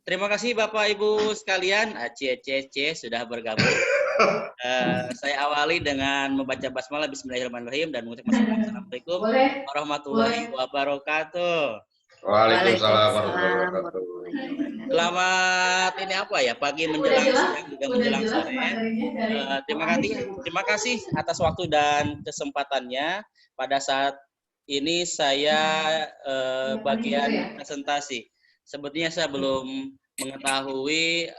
Terima kasih Bapak Ibu sekalian. Sudah bergabung. Saya awali dengan membaca basmalah Bismillahirrahmanirrahim dan mengucapkan Assalamualaikum warahmatullahi wabarakatuh. Waalaikumsalam warahmatullahi wabarakatuh. Selamat ini apa ya, pagi menjelang siang juga menjelang sore. Terima kasih atas waktu dan kesempatannya. Pada saat ini saya bagian presentasi. Sebetulnya saya belum mengetahui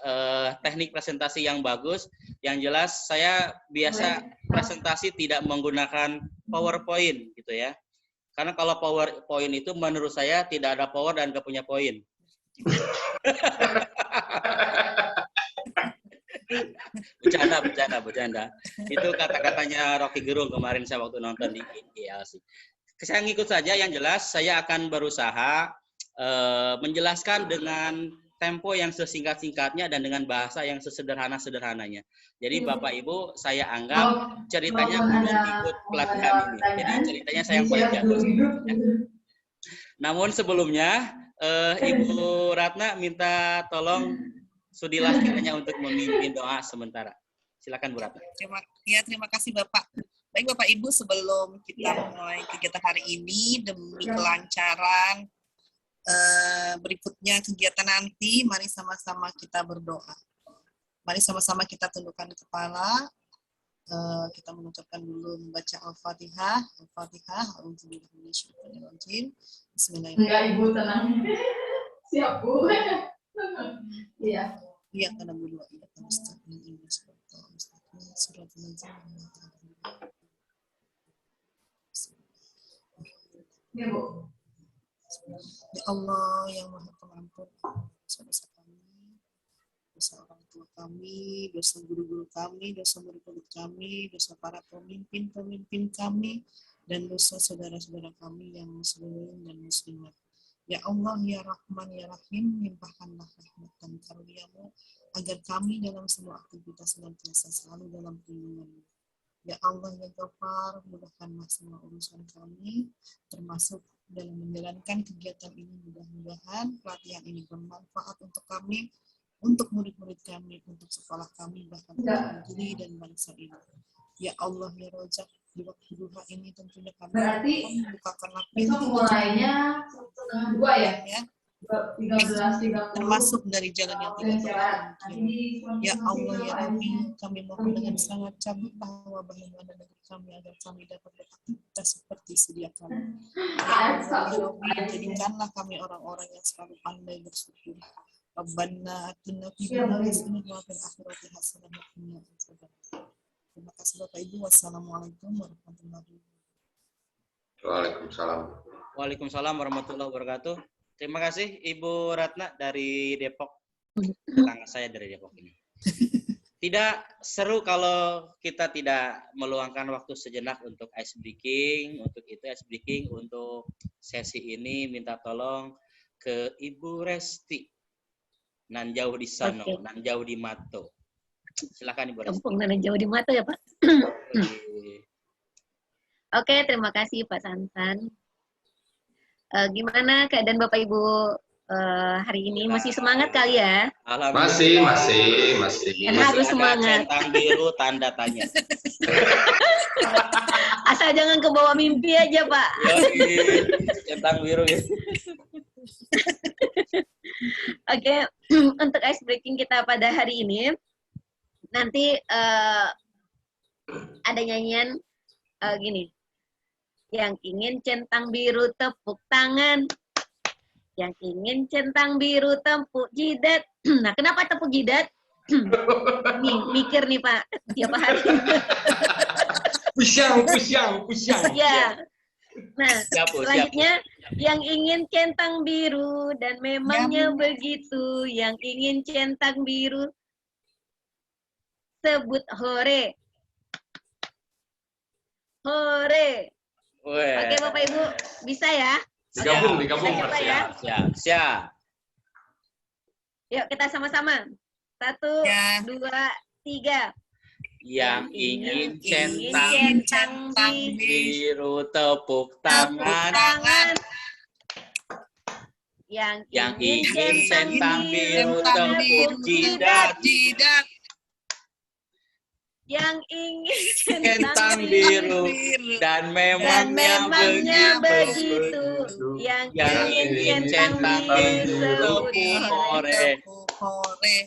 teknik presentasi yang bagus. Yang jelas saya biasa presentasi tidak menggunakan PowerPoint gitu ya. Karena kalau PowerPoint itu menurut saya tidak ada power dan nggak punya poin. Bercanda. Itu kata-katanya Rocky Gerung kemarin saya waktu nonton di ILC. Saya ngikut saja, yang jelas saya akan berusaha menjelaskan dengan tempo yang sesingkat-singkatnya dan dengan bahasa yang sesederhana-sederhananya. Jadi Bapak Ibu, saya anggap ceritanya belum ikut pelatihan ini. Jadi ceritanya saya yang paling jago. Ya. Namun sebelumnya, Ibu Ratna minta tolong Sudilah kiranya untuk memimpin doa sementara. Silakan Bu Ratna. Terima kasih Bapak. Baik Bapak Ibu, sebelum kita mulai kegiatan hari ini, demi kelancaran berikutnya kegiatan nanti, mari sama-sama kita berdoa. Mari sama-sama kita tundukkan kepala. Kita mengucapkan dulu membaca Al-Fatihah. Al-Fatihah. Bismillahirrahmanirrahim. Enggak, Ibu tenang. Siap, Bu. Iya. Iya, karena dulu ya. Ya, Bu. Ya Allah yang Maha Pengampun dosa-dosa kami, dosa orang tua kami, dosa guru-guru kami, dosa murid-murid kami, dosa para pemimpin-pemimpin kami, dan dosa saudara-saudara kami yang muslimin dan muslimat. Ya Allah, ya Rahman, ya Rahim, limpahkanlah rahmat dan karunia-Mu agar kami dalam semua aktivitas senantiasa selalu dalam perlindungan-Mu. Ya Allah, ya Ghafar, mudahkanlah semua urusan kami, termasuk dalam menjalankan kegiatan ini. Mudah-mudahan pelatihan ini bermanfaat untuk kami, untuk murid-murid kami, untuk sekolah kami, bahkan untuk negeri dan bangsa ini. Ya Allah, ya Rojak, di waktu duha ini tentunya kami membukakanlah pintu mulainya 2 ya? 13.30 termasuk dari jalan yang tidak terkira. Ya Allah, ya Rabbi, kami mohon dengan sangat cabut bahwa bagaimana negeri kami agar kami dapat beraktivitas seperti sedia kala. Ya Allah, ya Rabbi, jadikanlah kami orang-orang yang selalu pandai bersyukur. Rabbana atina fid dunya hasanah wa fil akhirati hasanah wa qina adzabannar. Terima kasih Bapak Ibu. Wassalamualaikum warahmatullahi wabarakatuh. Waalaikumsalam. Waalaikumsalam warahmatullahi wabarakatuh. Terima kasih Ibu Ratna dari Depok. Tetangga saya dari Depok ini. Tidak seru kalau kita tidak meluangkan waktu sejenak untuk ice breaking. Untuk itu ice breaking untuk sesi ini minta tolong ke Ibu Resti. Nan jauh di sana, nan jauh di Mato. Silakan Ibu Resti. Kampung nan jauh di Mato ya Pak. Oke, terima kasih Pak Sansan. Gimana keadaan Bapak Ibu hari ini? Masih semangat kali ya? Masih. Harus semangat. Centang biru tanda tanya. Asal jangan kebawa mimpi aja Pak. Centang biru ya. Oke, untuk ice breaking kita pada hari ini, nanti ada nyanyian gini. Yang ingin centang biru tepuk tangan. Yang ingin centang biru tepuk jidat. Nah, kenapa tepuk jidat? Nih, mikir nih Pak, tiap hari. Pusyang. Ya. Nah, selanjutnya yang ingin centang biru dan memangnya begitu. Yang ingin centang biru sebut hore. Hore. Oke Bapak Ibu, bisa ya? Digabung ya. Siap. Yuk kita sama-sama. 1, 2, 3. Yang ingin centang biru tepuk tangan. Yang ingin centang biru Centang biru tepuk jidat. jidat. Yang ingin Centang biru dan memangnya begitu. Yang ingin centang biru tepuk hore. Hore.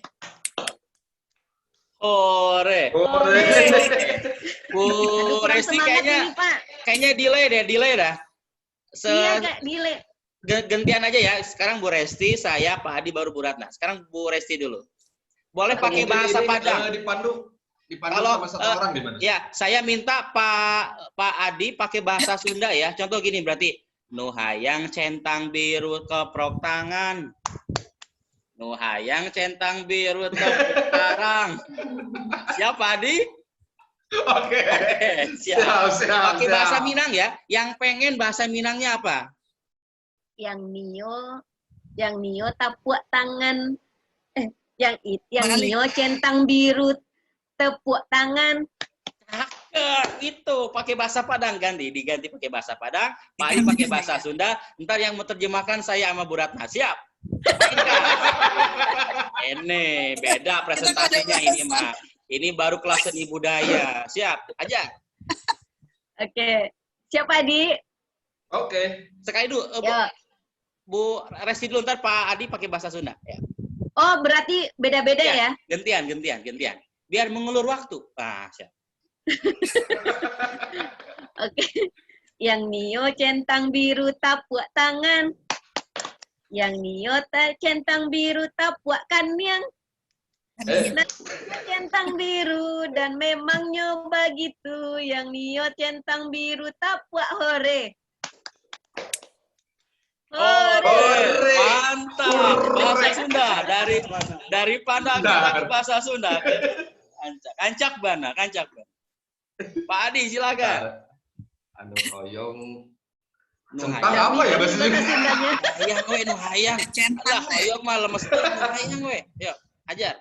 Hore. Hore. Bu Aduh, kurang Resti semangat ini, Pak. kayaknya delay dah. Iya, Kak, delay. Gantian aja ya. Sekarang Bu Resti, saya, Pak Adi, baru Bu Ratna. Sekarang Bu Resti dulu. Boleh pakai Mungkin bahasa ini, Padang. dipandu Kalau, sama satu orang gimana? Ya, saya minta Pak Adi pakai bahasa Sunda ya. Contoh gini berarti, nu hayang centang biru keprok tangan. Nu hayang centang biru tepuk tarang. Siap, Pak Adi? Oke. Siap. Siap. Pakai bahasa Minang ya. Yang pengen bahasa Minangnya apa? Yang Nio tepuk tangan. Yang Balik. Nio centang biru tepuk tangan. Itu pakai bahasa Padang diganti pakai bahasa Padang, Pak Adi pakai bahasa Sunda. Ntar yang menerjemahkan saya sama Bu Ratna. Siap? Ini beda presentasinya ini mah. Ini baru kelas seni budaya. Siap? Aja. Oke. Siapa, Adi? Oke. Sekali dulu. Ya. Bu Resti dulu, ntar Pak Adi pakai bahasa Sunda. Ya. Oh, berarti beda-beda ya? Gantian. Biar mengulur waktu. Siap. Oke. Yang Nio centang biru tepuk tangan. Yang Nio centang biru tepuk kanyang. Centang biru dan memangnya begitu. Yang Nio centang biru tepuk hore. Hore. Mantap. Bahasa Sunda dari Padang ke bahasa Sunda. Kancak bana. Pak Adi silakan. Anu hoyong. Nu Centang hayang. apa ya bahasa Bahasa Sunda? Sundanya. Hayang we nu hayang. Centang. Alah, hoyong mah lemes teh nu hayang we. Yuk, ajar.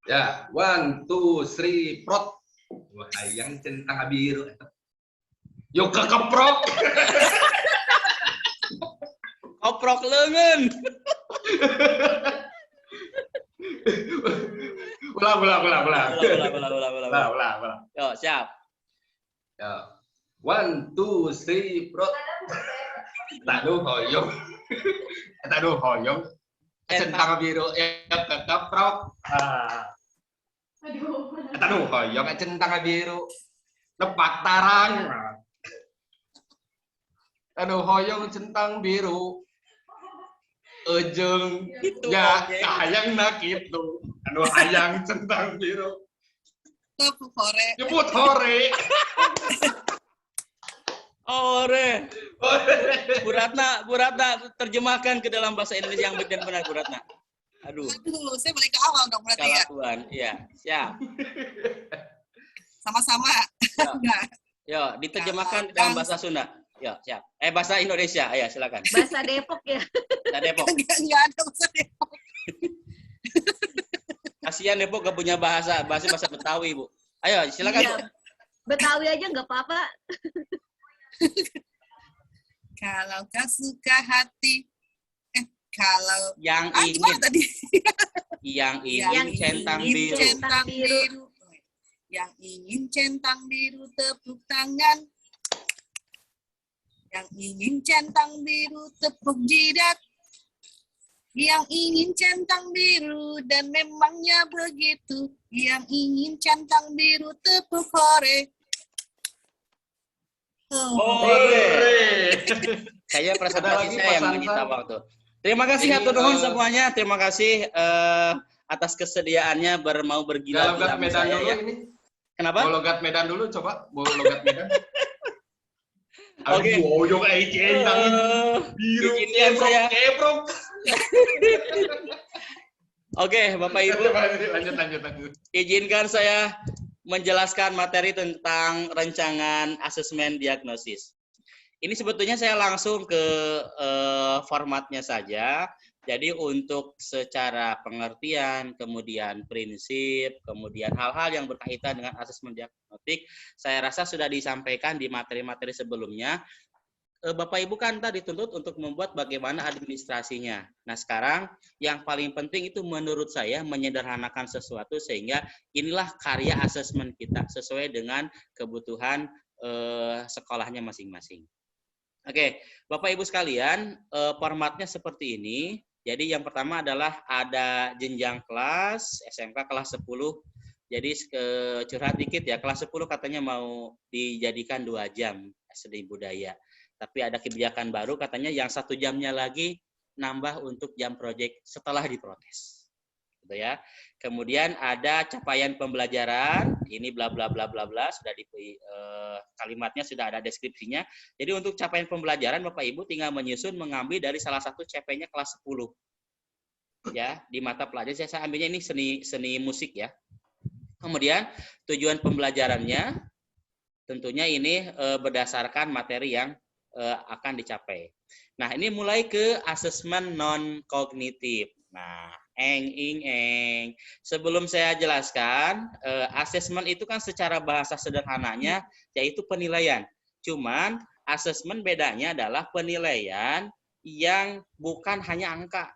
Ya, 1, 2, 3, prot. Wah, hayang centang biru. Yuk kekeprok. Koprok leungeun. Ulang. Ulah. Yo, siap. Ya. 1, 2, 3, prot. Tadu hoyong. Centang biru kekeprok. Aduh. Tadu hoyong centang biru. Tepak tarang. Tadu hoyong centang biru. Ejeng Itu ya oke. hayang nak itu. Anu hayang centang biru. Tepuk hore. Nyebut hore. Ore. Bu Ratna terjemahkan ke dalam bahasa Indonesia yang benar-benar Bu Ratna. Aduh, Aduh, saya balik ke awal dong berarti ya. kelakuan. Iya, siap. Sama-sama. Ya. Nah, Yo, diterjemahkan ke dalam bahasa Sunda. Yo, siap. Bahasa Indonesia. Ayo, silakan. Bahasa Depok ya. Nah, Depok. nggak ada bahasa Depok. Kasihan Depok gak punya bahasa Betawi, Bu. Ayo, silakan. Iya. Betawi aja nggak apa-apa. Kalau kau suka hati, kalau Yang gimana ingin tadi? yang Yang ingin centang ingin biru. Centang biru. Yang ingin centang biru tepuk tangan. Yang ingin centang biru tepuk jidat. Yang ingin centang biru dan memangnya begitu. Yang ingin centang biru tepuk hore. Saya Ada presentasi lagi saya yang Pak menyita Sansan. waktu. Terima kasih Ini, hatur nuhun semuanya. Terima kasih atas kesediaannya mau Gak bergila-gila logat sama Medan saya dulu ya. ini. Kenapa? Mau logat Medan dulu coba. Mau logat Medan. Oke. Aduh, hoyong centang biru. Izinkan saya. Keprok. Oke, Bapak Ibu, Lanjut. izinkan saya menjelaskan materi tentang rancangan asesmen diagnosis. Ini sebetulnya saya langsung ke formatnya saja. Jadi untuk secara pengertian, kemudian prinsip, kemudian hal-hal yang berkaitan dengan asesmen diagnostik, saya rasa sudah disampaikan di materi-materi sebelumnya. Bapak Ibu kan tadi dituntut untuk membuat bagaimana administrasinya. Nah, sekarang yang paling penting itu menurut saya menyederhanakan sesuatu sehingga inilah karya asesmen kita sesuai dengan kebutuhan sekolahnya masing-masing. Oke, Bapak Ibu sekalian, formatnya seperti ini. Jadi yang pertama adalah ada jenjang kelas, SMK kelas 10. Jadi curhat dikit ya, kelas 10 katanya mau dijadikan 2 jam seni budaya. Tapi ada kebijakan baru katanya yang 1 jamnya lagi nambah untuk jam proyek setelah diprotes. Gitu ya. Kemudian ada capaian pembelajaran, ini bla bla bla bla bla, sudah di kalimatnya sudah ada deskripsinya. Jadi untuk capaian pembelajaran Bapak Ibu tinggal menyusun mengambil dari salah satu CP-nya kelas 10. Ya, di mata pelajaran saya ambilnya ini seni musik ya. Kemudian tujuan pembelajarannya tentunya ini berdasarkan materi yang akan dicapai. Nah, ini mulai ke asesmen non kognitif. Nah, sebelum saya jelaskan, asesmen itu kan secara bahasa sederhananya yaitu penilaian. Cuman asesmen bedanya adalah penilaian yang bukan hanya angka,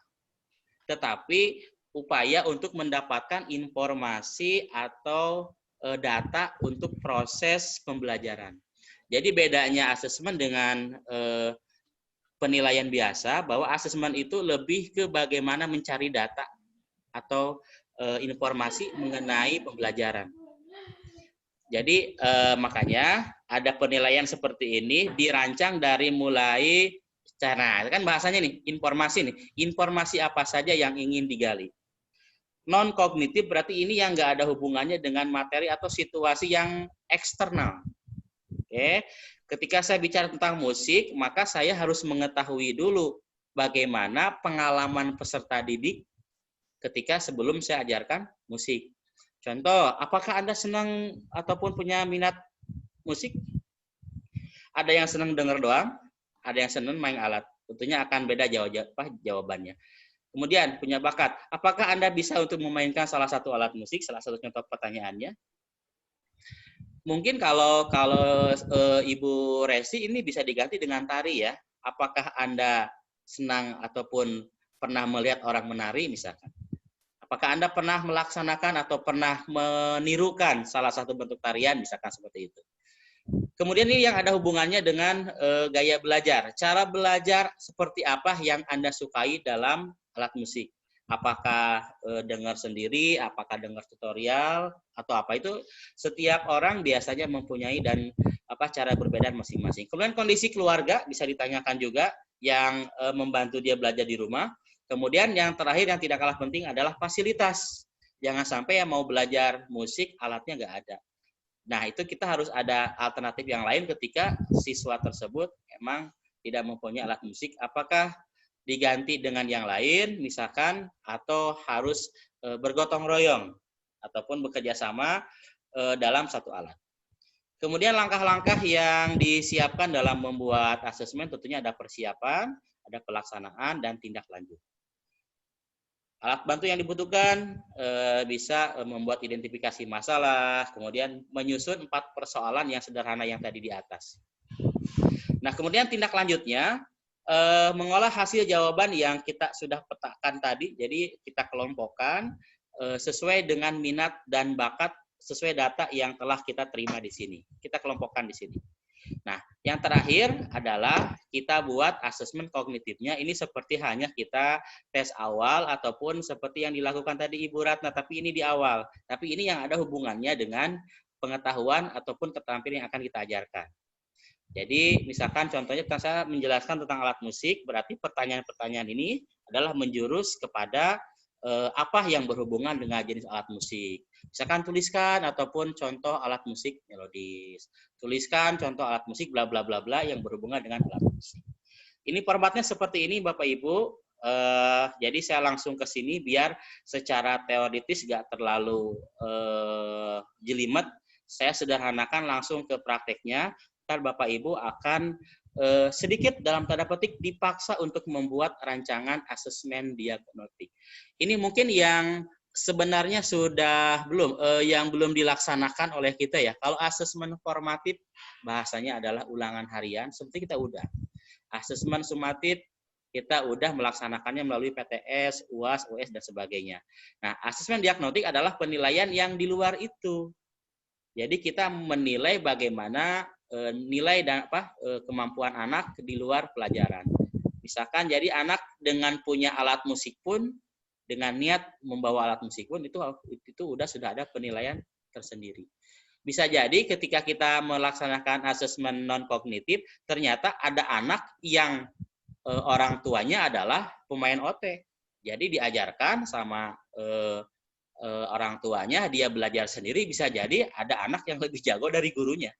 tetapi upaya untuk mendapatkan informasi atau data untuk proses pembelajaran. Jadi bedanya asesmen dengan penilaian biasa, bahwa asesmen itu lebih ke bagaimana mencari data atau informasi mengenai pembelajaran. Jadi makanya ada penilaian seperti ini dirancang dari mulai cara, kan bahasanya nih, informasi nih. Informasi apa saja yang ingin digali. Non kognitif berarti ini yang nggak ada hubungannya dengan materi atau situasi yang eksternal. Oke, ketika saya bicara tentang musik, maka saya harus mengetahui dulu bagaimana pengalaman peserta didik ketika sebelum saya ajarkan musik. Contoh, apakah Anda senang ataupun punya minat musik? Ada yang senang dengar doang, ada yang senang main alat. Tentunya akan beda jawabannya. Kemudian punya bakat. Apakah Anda bisa untuk memainkan salah satu alat musik? Salah satu contoh pertanyaannya. Mungkin kalau Ibu Resi ini bisa diganti dengan tari ya. Apakah Anda senang ataupun pernah melihat orang menari misalkan? Apakah Anda pernah melaksanakan atau pernah menirukan salah satu bentuk tarian misalkan seperti itu? Kemudian ini yang ada hubungannya dengan gaya belajar. Cara belajar seperti apa yang Anda sukai dalam alat musik? Apakah dengar sendiri, apakah dengar tutorial, atau apa itu? Setiap orang biasanya mempunyai dan cara berbeda masing-masing. Kemudian kondisi keluarga bisa ditanyakan juga yang membantu dia belajar di rumah. Kemudian yang terakhir yang tidak kalah penting adalah fasilitas. Jangan sampai yang mau belajar musik alatnya nggak ada. Nah, itu kita harus ada alternatif yang lain ketika siswa tersebut memang tidak mempunyai alat musik. Apakah diganti dengan yang lain, misalkan, atau harus bergotong royong, ataupun bekerja sama dalam satu alat. Kemudian langkah-langkah yang disiapkan dalam membuat asesmen tentunya ada persiapan, ada pelaksanaan, dan tindak lanjut. Alat bantu yang dibutuhkan bisa membuat identifikasi masalah, kemudian menyusun 4 persoalan yang sederhana yang tadi di atas. Nah, kemudian tindak lanjutnya, mengolah hasil jawaban yang kita sudah petakan tadi. Jadi kita kelompokkan sesuai dengan minat dan bakat sesuai data yang telah kita terima di sini. Kita kelompokkan di sini. Nah, yang terakhir adalah kita buat asesmen kognitifnya. Ini seperti hanya kita tes awal ataupun seperti yang dilakukan tadi Ibu Ratna, tapi ini di awal. Tapi ini yang ada hubungannya dengan pengetahuan ataupun keterampilan yang akan kita ajarkan. Jadi misalkan contohnya saya menjelaskan tentang alat musik, berarti pertanyaan-pertanyaan ini adalah menjurus kepada apa yang berhubungan dengan jenis alat musik. Misalkan tuliskan ataupun contoh alat musik melodis. Tuliskan contoh alat musik bla bla bla bla yang berhubungan dengan alat musik. Ini formatnya seperti ini Bapak Ibu. Jadi saya langsung ke sini biar secara teoritis gak terlalu jelimet. Saya sederhanakan langsung ke prakteknya. Ntar Bapak Ibu akan sedikit dalam tanda petik dipaksa untuk membuat rancangan asesmen diagnostik. Ini mungkin yang sebenarnya sudah yang belum dilaksanakan oleh kita ya. Kalau asesmen formatif bahasanya adalah ulangan harian, seperti kita udah. Asesmen sumatif kita udah melaksanakannya melalui PTS, UAS, US, dan sebagainya. Nah, asesmen diagnostik adalah penilaian yang di luar itu. Jadi kita menilai bagaimana nilai dan kemampuan anak di luar pelajaran. Misalkan jadi anak dengan punya alat musik pun, dengan niat membawa alat musik pun itu sudah ada penilaian tersendiri. Bisa jadi ketika kita melaksanakan asesmen non kognitif, ternyata ada anak yang orang tuanya adalah pemain OT. Jadi diajarkan sama orang tuanya, dia belajar sendiri, bisa jadi ada anak yang lebih jago dari gurunya.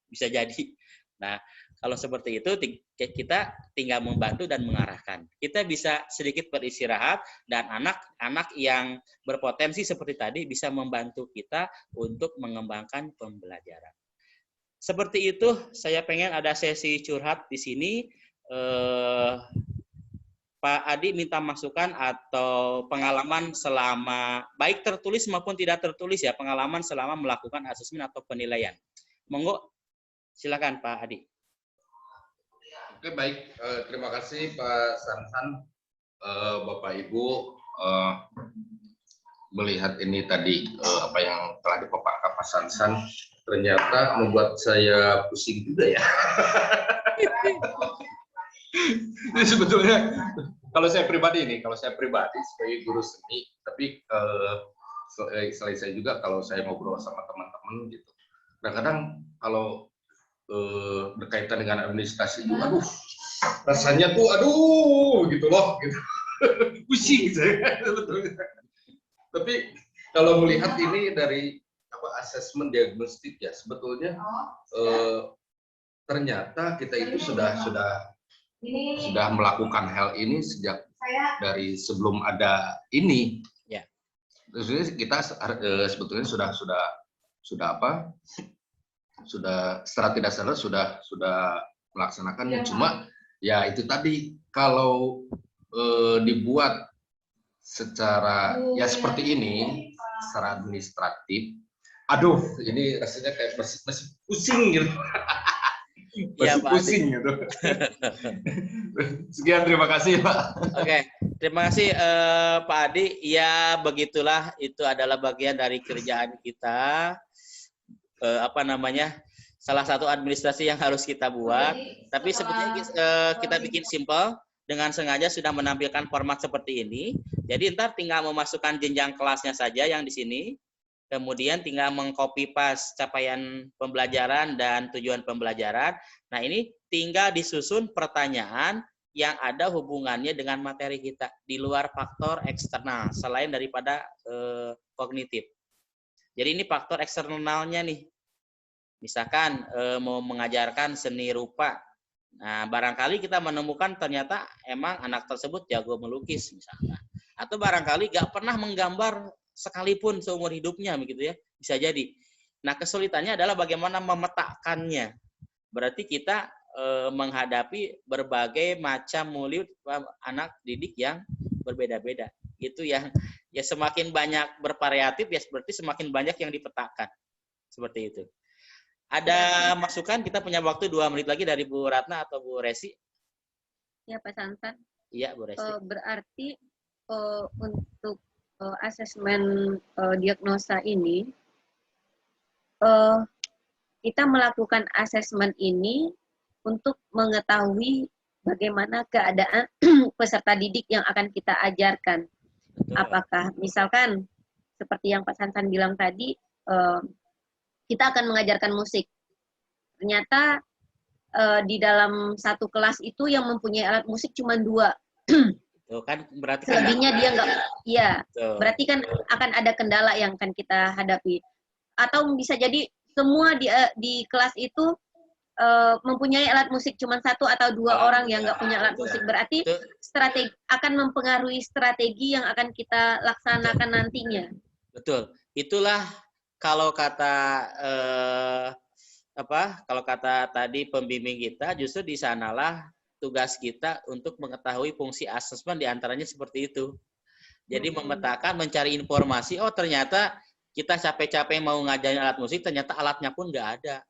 Bisa jadi. Nah, kalau seperti itu kita tinggal membantu dan mengarahkan. Kita bisa sedikit beristirahat dan anak-anak yang berpotensi seperti tadi bisa membantu kita untuk mengembangkan pembelajaran. Seperti itu, saya pengen ada sesi curhat di sini. Pak Adi minta masukan atau pengalaman selama baik tertulis maupun tidak tertulis ya, pengalaman selama melakukan asesmen atau penilaian. Monggo, silakan Pak Adi. Oke, baik. Terima kasih Pak Sansan, Bapak Ibu. Melihat ini tadi apa yang telah dipaparkan Pak Sansan, ternyata membuat saya pusing juga ya. Ini sebetulnya kalau saya pribadi sebagai guru seni, tapi selain saya juga kalau saya ngobrol sama teman-teman gitu, kadang-kadang kalau berkaitan dengan administrasi itu, aduh, rasanya tuh aduh gitu loh, gitu. Pusing saya sebetulnya. Tapi kalau melihat ini dari asesmen diagnostik ya, sebetulnya ternyata kita itu sudah melakukan hal ini sejak dari sebelum ada ini. Ya. Terus kita sebetulnya sudah secara tidak sadar sudah melaksanakannya. Cuma ya itu tadi kalau dibuat secara ya seperti ini, secara administratif, aduh ini rasanya kayak masih pusing gitu. Ya, Masih Pak pusing Adi. gitu. Sekian, terima kasih Pak. Oke, terima kasih Pak Adi. Ya begitulah, itu adalah bagian dari kerjaan kita. Salah satu administrasi yang harus kita buat. Tapi sebetulnya kita bikin simple. Dengan sengaja sudah menampilkan format seperti ini. Jadi ntar tinggal memasukkan jenjang kelasnya saja yang di sini. Kemudian tinggal mengcopy paste capaian pembelajaran dan tujuan pembelajaran. Nah, ini tinggal disusun pertanyaan yang ada hubungannya dengan materi kita di luar faktor eksternal selain daripada kognitif. Jadi ini faktor eksternalnya nih. Misalkan mau mengajarkan seni rupa. Nah, barangkali kita menemukan ternyata emang anak tersebut jago melukis misalkan. Atau barangkali gak pernah menggambar sekalipun seumur hidupnya begitu ya, bisa jadi. Nah, kesulitannya adalah bagaimana memetakannya. Berarti kita menghadapi berbagai macam mulut anak didik yang berbeda-beda. Itu yang ya semakin banyak bervariatif ya berarti semakin banyak yang dipetakan. Seperti itu. Ada masukan? Kita punya waktu 2 menit lagi dari Bu Ratna atau Bu Resi. Ya, Pak Sansan. Iya, Bu Resi. Berarti untuk asesmen diagnosa ini, kita melakukan asesmen ini untuk mengetahui bagaimana keadaan peserta didik yang akan kita ajarkan. Betul. Apakah misalkan seperti yang Pak Sansan bilang tadi, kita akan mengajarkan musik. Ternyata di dalam satu kelas itu yang mempunyai alat musik cuma 2. Tuh kan berarti kan Selebihnya dia nggak, iya. Tuh. Berarti kan akan ada kendala yang akan kita hadapi. Atau bisa jadi semua di kelas itu mempunyai alat musik cuma 1 atau 2 orang yang nggak punya alat musik. Berarti strategi akan mempengaruhi strategi yang akan kita laksanakan nantinya. Betul. Itulah kalau kata kalau kata tadi pembimbing kita, justru di sanalah tugas kita untuk mengetahui fungsi asesmen diantaranya seperti itu. Jadi memetakan, mencari informasi, oh ternyata kita capek-capek mau ngajarin alat musik, ternyata alatnya pun nggak ada.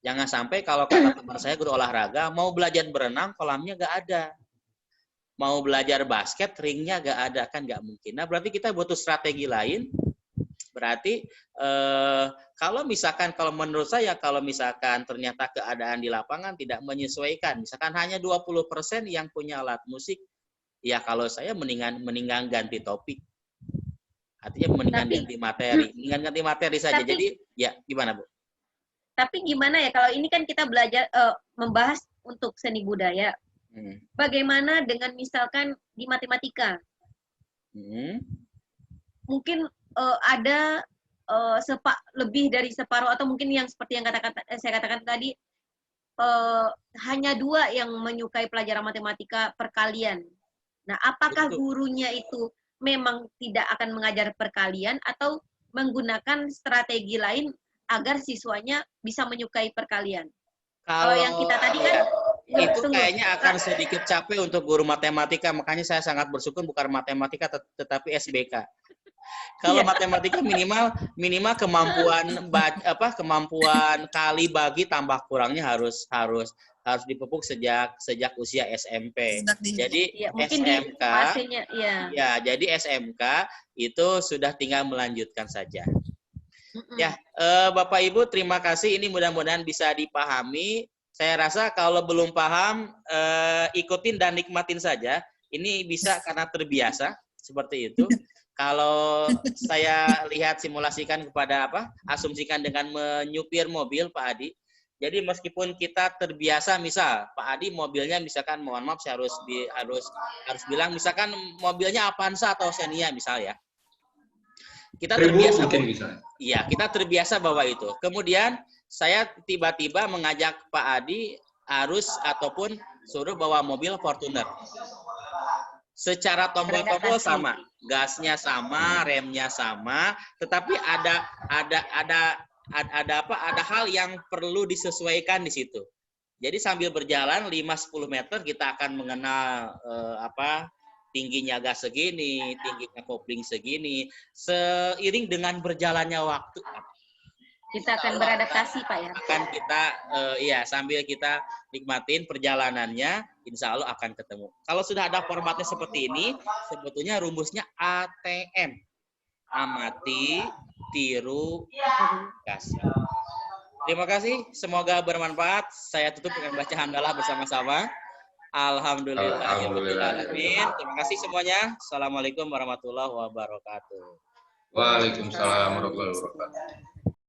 Jangan sampai kalau kata teman saya guru olahraga, mau belajar berenang, kolamnya nggak ada. Mau belajar basket, ringnya nggak ada, kan nggak mungkin. Nah, berarti kita butuh strategi lain. Berarti kalau menurut saya, kalau misalkan ternyata keadaan di lapangan tidak menyesuaikan, misalkan hanya 20% yang punya alat musik, ya kalau saya mendingan ganti topik. Artinya mendingan ganti materi saja. Jadi ya gimana, Bu? Tapi gimana ya kalau ini kan kita belajar membahas untuk seni budaya. Bagaimana dengan misalkan di matematika? Mungkin ada lebih dari separuh atau mungkin yang seperti yang saya katakan tadi hanya 2 yang menyukai pelajaran matematika perkalian. Nah, apakah gurunya itu memang tidak akan mengajar perkalian atau menggunakan strategi lain agar siswanya bisa menyukai perkalian? Kalau yang kita tadi kan itu kayaknya akan sedikit capek untuk guru matematika, makanya saya sangat bersyukur bukan matematika tetapi SBK. Kalau matematika minimal kemampuan kali bagi tambah kurangnya harus dipupuk sejak usia SMP. Jadi SMK jadi SMK itu sudah tinggal melanjutkan saja. Ya, Bapak Ibu terima kasih, ini mudah-mudahan bisa dipahami. Saya rasa kalau belum paham ikutin dan nikmatin saja. Ini bisa karena terbiasa seperti itu. Kalau saya lihat simulasikan kepada asumsikan dengan menyupir mobil Pak Adi. Jadi meskipun kita terbiasa, misal Pak Adi mobilnya misalkan, mohon maaf saya harus bilang misalkan mobilnya Avanza atau Xenia misal ya. Kita terbiasa kita terbiasa bawa itu. Kemudian saya tiba-tiba mengajak Pak Adi ataupun suruh bawa mobil Fortuner. Secara tombol-tombol sama, gasnya sama, remnya sama, tetapi ada hal yang perlu disesuaikan di situ. Jadi sambil berjalan 5-10 meter kita akan mengenal tingginya gas segini, tingginya kopling segini, seiring dengan berjalannya waktu. Kita akan beradaptasi, Pak ya. Akan kita, sambil kita nikmatin perjalanannya, insya Allah akan ketemu. Kalau sudah ada formatnya seperti ini, sebetulnya rumusnya ATM. Amati, tiru, kasih. Terima kasih, semoga bermanfaat. Saya tutup dengan baca hamdalah bersama-sama. Alhamdulillahirrahmanirrahim. Terima kasih semuanya. Assalamualaikum warahmatullahi wabarakatuh. Waalaikumsalam warahmatullahi wabarakatuh.